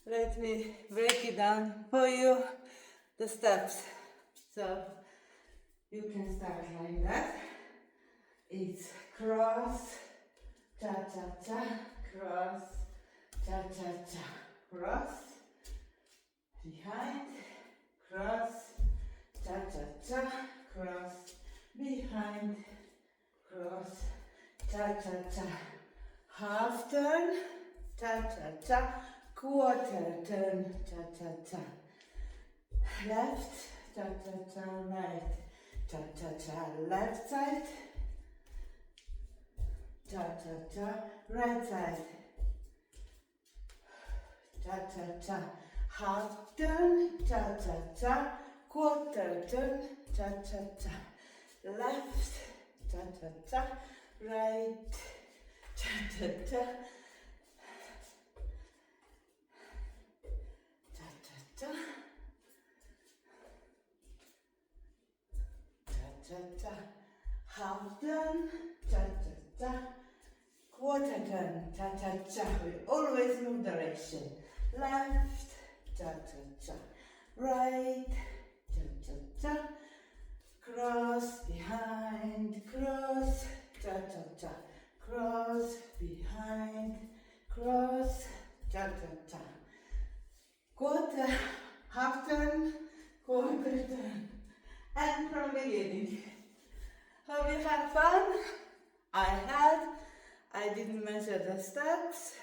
Let me break it down for you, the steps. So you can start like that. It's cross, cha-cha-cha, cross, cha-cha-cha, cross, behind, cross, cha-cha-cha, cross, behind, cross, cha-cha-cha, half turn, cha-cha-cha, quarter turn, cha-cha-cha, left, cha-cha-cha, right, cha-cha-cha, left side, cha-cha-cha, right side, cha-cha-cha, half turn, cha-cha-cha, quarter turn, cha-cha-cha, left, cha-cha-cha, right, cha-cha-cha, cha-cha-cha, cha-cha-cha, half turn, cha-cha-cha, quarter turn, cha-cha-cha. We always move direction. Left, cha-cha-cha, right, cha-cha-cha, cross, behind, cross, cha-cha-cha, cross, behind, cross, cha-cha-cha, quarter, half turn, quarter quarter turn. And from beginning. Hope you had fun. I had. I didn't measure the steps.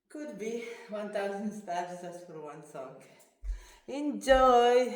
Could be 1000 steps just for one song. Enjoy!